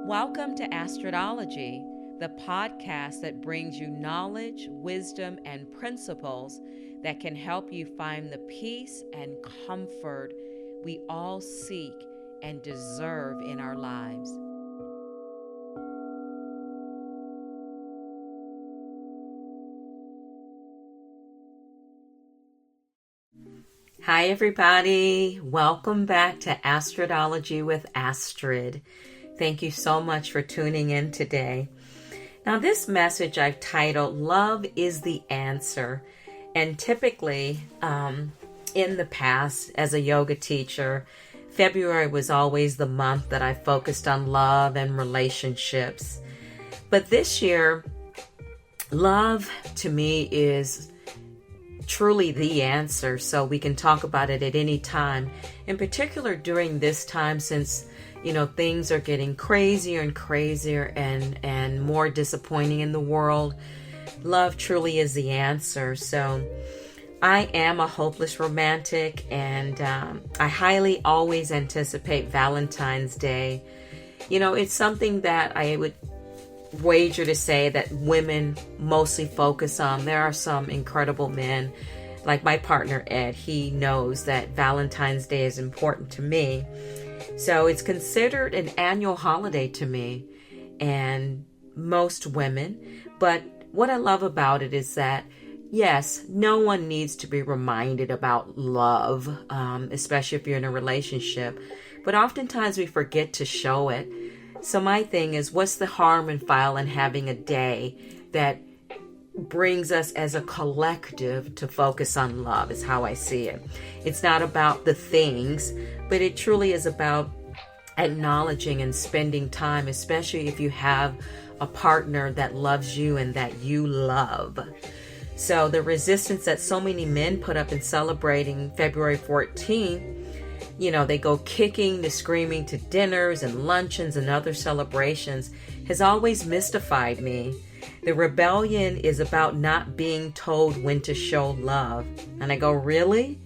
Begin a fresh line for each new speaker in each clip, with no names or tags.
Welcome to Astrodology, the podcast that brings you knowledge, wisdom, and principles that can help you find the peace and comfort we all seek and deserve in our lives. Hi everybody, welcome back to Astrodology with Astrid. Thank you so much for tuning in today. Now this message I've titled, Love is the Answer. And typically, in the past, as a yoga teacher, February was always the month that I focused on love and relationships. But this year, love to me is truly the answer, so we can talk about it at any time. In particular, during this time, since things are getting crazier and crazier and more disappointing in the world, love truly is the answer. So I am a hopeless romantic, and I highly always anticipate Valentine's Day. It's something that I would wager to say that women mostly focus on. There are some incredible men, like my partner Ed. He knows that Valentine's Day is important to me. So it's considered an annual holiday to me and most women. But what I love about it is that, yes, no one needs to be reminded about love, especially if you're in a relationship. But oftentimes we forget to show it. So my thing is, what's the harm in having a day that brings us as a collective to focus on love, is how I see it. It's not about the things, but it truly is about acknowledging and spending time, especially if you have a partner that loves you and that you love. So the resistance that so many men put up in celebrating February 14th, they go kicking to screaming to dinners and luncheons and other celebrations, has always mystified me. The rebellion is about not being told when to show love. And I go, really?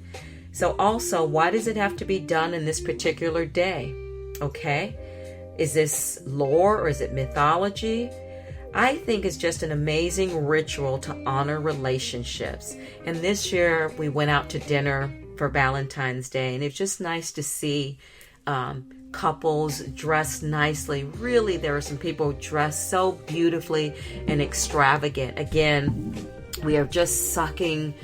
So also, why does it have to be done in this particular day? Okay? Is this lore or is it mythology? I think it's just an amazing ritual to honor relationships. And this year we went out to dinner for Valentine's Day, and it's just nice to see couples dressed nicely. Really, there are some people dressed so beautifully and extravagant. Again, we are just sucking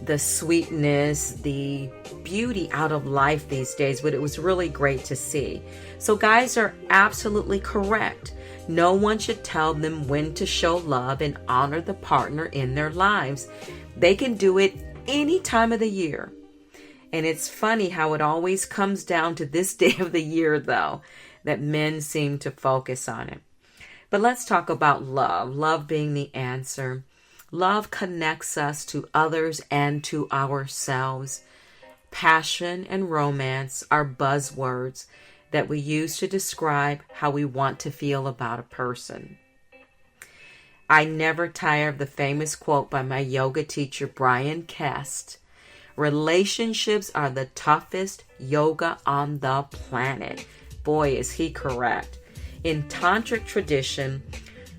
the sweetness, the beauty out of life these days, but it was really great to see. So guys are absolutely correct. No one should tell them when to show love and honor the partner in their lives. They can do it any time of the year. And it's funny how it always comes down to this day of the year, though, that men seem to focus on it. But let's talk about love. Love being the answer. Love connects us to others and to ourselves. Passion and romance are buzzwords that we use to describe how we want to feel about a person. I never tire of the famous quote by my yoga teacher, Brian Kest. Relationships are the toughest yoga on the planet. Boy, is he correct. In tantric tradition,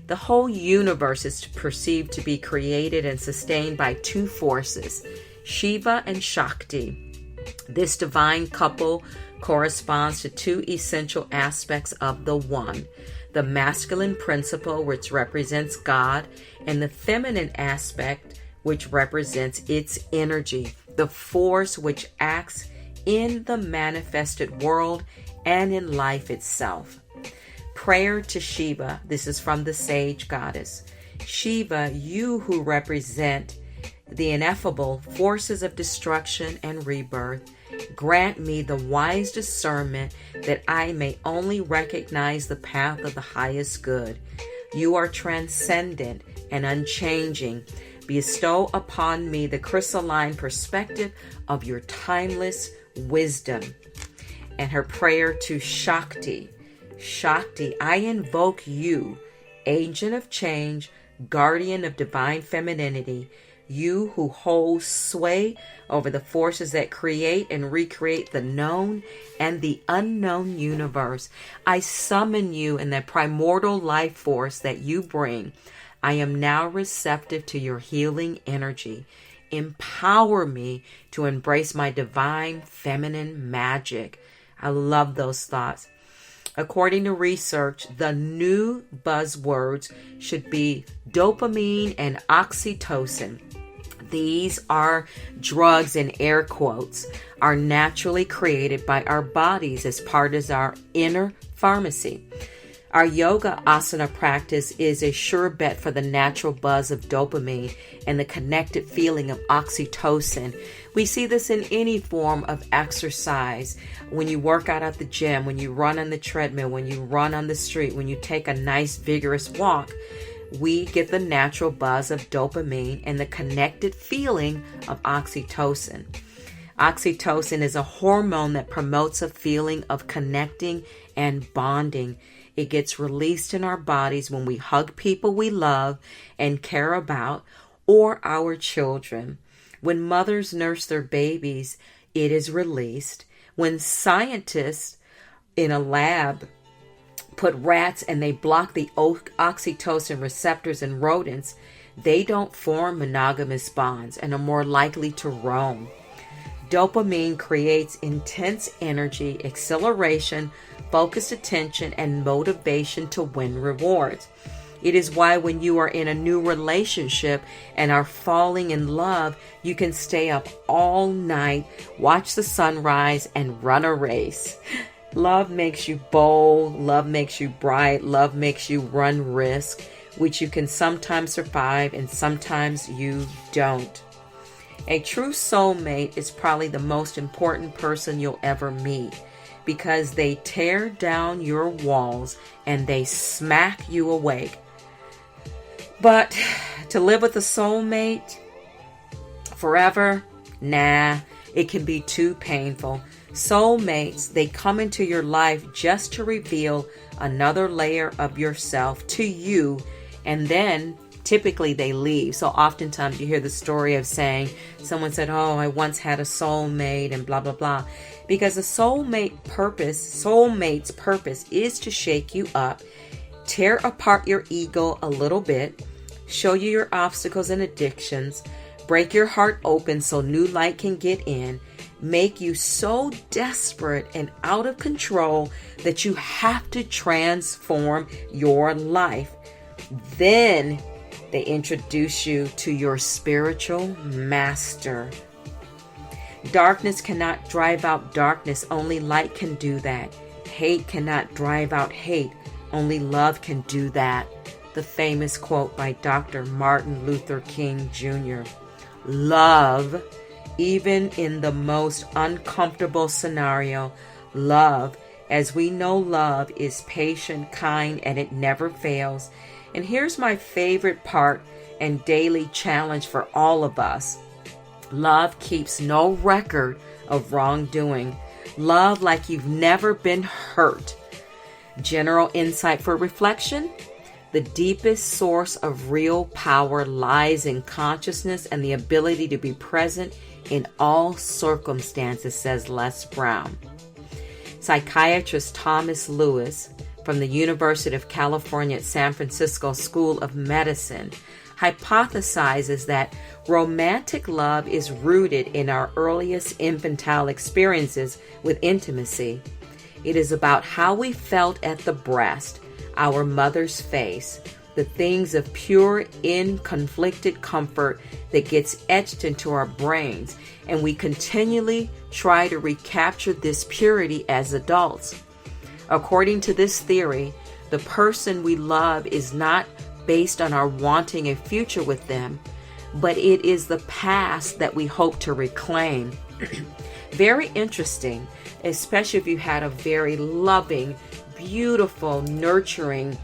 the whole universe is perceived to be created and sustained by two forces, Shiva and Shakti. This divine couple corresponds to two essential aspects of the one, the masculine principle, which represents God, and the feminine aspect, which represents its energy, the force which acts in the manifested world and in life itself. Prayer to Shiva. This is from the sage goddess. Shiva, you who represent the ineffable forces of destruction and rebirth, grant me the wise discernment that I may only recognize the path of the highest good. You are transcendent and unchanging. Bestow upon me the crystalline perspective of your timeless wisdom. And her prayer to Shakti. Shakti, I invoke you, agent of change, guardian of divine femininity. You who hold sway over the forces that create and recreate the known and the unknown universe. I summon you in the primordial life force that you bring. I am now receptive to your healing energy. Empower me to embrace my divine feminine magic. I love those thoughts. According to research, the new buzzwords should be dopamine and oxytocin. These are drugs, in air quotes, are naturally created by our bodies as part of our inner pharmacy. Our yoga asana practice is a sure bet for the natural buzz of dopamine and the connected feeling of oxytocin. We see this in any form of exercise. When you work out at the gym, when you run on the treadmill, when you run on the street, when you take a nice vigorous walk, we get the natural buzz of dopamine and the connected feeling of oxytocin. Oxytocin is a hormone that promotes a feeling of connecting and bonding. It gets released in our bodies when we hug people we love and care about, or our children. When mothers nurse their babies, it is released. When scientists in a lab put rats and they block the oxytocin receptors in rodents, they don't form monogamous bonds and are more likely to roam. Dopamine creates intense energy, exhilaration, focused attention, and motivation to win rewards. It is why when you are in a new relationship and are falling in love, you can stay up all night, watch the sunrise, and run a race. Love makes you bold, love makes you bright, love makes you run risk, which you can sometimes survive and sometimes you don't. A true soulmate is probably the most important person you'll ever meet because they tear down your walls and they smack you awake. But to live with a soulmate forever, nah, it can be too painful. Soulmates, they come into your life just to reveal another layer of yourself to you, and then typically they leave. So oftentimes you hear the story of saying, someone said, oh, I once had a soulmate and blah, blah, blah. Because a soulmate's purpose is to shake you up, tear apart your ego a little bit, show you your obstacles and addictions, break your heart open so new light can get in, make you so desperate and out of control that you have to transform your life. Then they introduce you to your spiritual master. Darkness cannot drive out darkness. Only light can do that. Hate cannot drive out hate. Only love can do that. The famous quote by Dr. Martin Luther King Jr. Love, even in the most uncomfortable scenario, love, as we know love is patient, kind, and it never fails. And here's my favorite part and daily challenge for all of us. Love keeps no record of wrongdoing. Love like you've never been hurt. General insight for reflection. The deepest source of real power lies in consciousness and the ability to be present in all circumstances, says Les Brown. Psychiatrist Thomas Lewis from the University of California at San Francisco School of Medicine hypothesizes that romantic love is rooted in our earliest infantile experiences with intimacy. It is about how we felt at the breast, our mother's face, the things of pure, unconflicted comfort that gets etched into our brains, and we continually try to recapture this purity as adults. According to this theory, the person we love is not based on our wanting a future with them, but it is the past that we hope to reclaim. Very interesting, especially if you had a very loving, beautiful, nurturing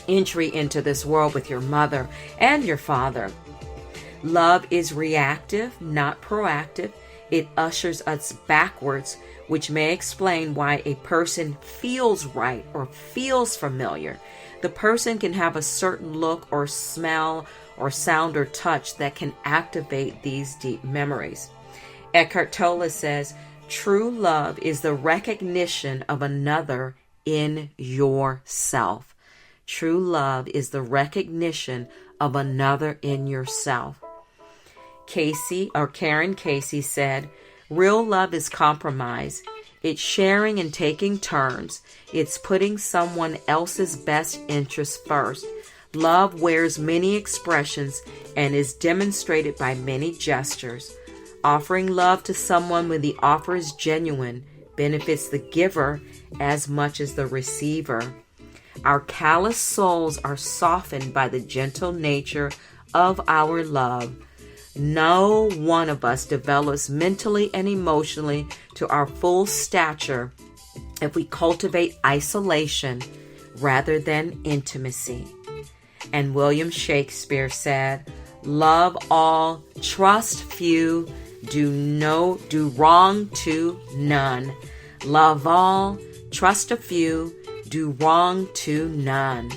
entry into this world with your mother and your father. Love is reactive, not proactive. It ushers us backwards, which may explain why a person feels right or feels familiar. The person can have a certain look or smell or sound or touch that can activate these deep memories. Eckhart Tolle says, true love is the recognition of another in yourself. True love is the recognition of another in yourself. Karen Casey said, real love is compromise. It's sharing and taking turns. It's putting someone else's best interest first. Love wears many expressions and is demonstrated by many gestures. Offering love to someone when the offer is genuine benefits the giver as much as the receiver. Our callous souls are softened by the gentle nature of our love. No one of us develops mentally and emotionally to our full stature if we cultivate isolation rather than intimacy. And William Shakespeare said, love all, trust few, do wrong to none. Love all, trust a few, do wrong to none.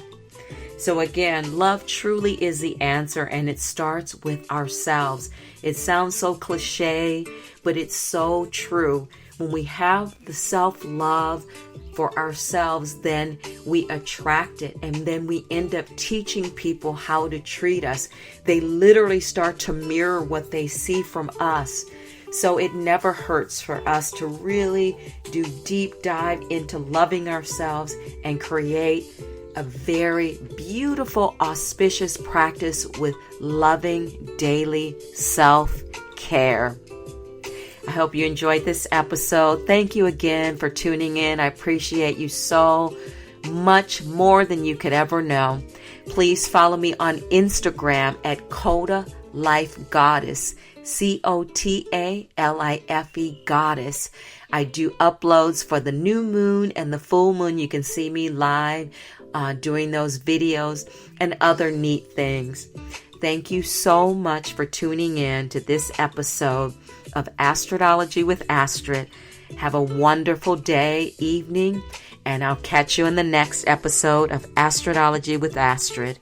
So again, love truly is the answer, and it starts with ourselves. It sounds so cliche, but it's so true. When we have the self-love for ourselves, then we attract it, and then we end up teaching people how to treat us. They literally start to mirror what they see from us. So it never hurts for us to really do deep dive into loving ourselves and create a very beautiful, auspicious practice with loving daily self-care. I hope you enjoyed this episode. Thank you again for tuning in. I appreciate you so much, more than you could ever know. Please follow me on Instagram at Coda Life Goddess, COTALIFE Goddess. I do uploads for the new moon and the full moon. You can see me live doing those videos and other neat things. Thank you so much for tuning in to this episode of Astrodology with Astrid. Have a wonderful day, evening, and I'll catch you in the next episode of Astrodology with Astrid.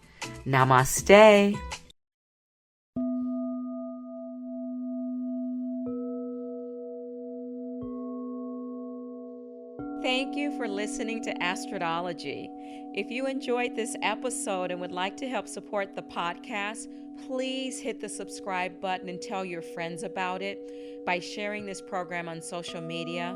Namaste. Thank you for listening to Astrodology. If you enjoyed this episode and would like to help support the podcast, please hit the subscribe button and tell your friends about it by sharing this program on social media.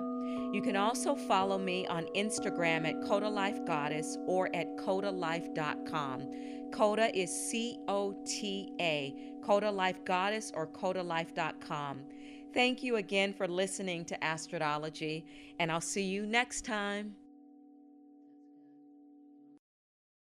You can also follow me on Instagram at Coda Life Goddess or at codalife.com. Coda is C-O-T-A, Coda Life Goddess or codalife.com. Thank you again for listening to Astrodology, and I'll see you next time.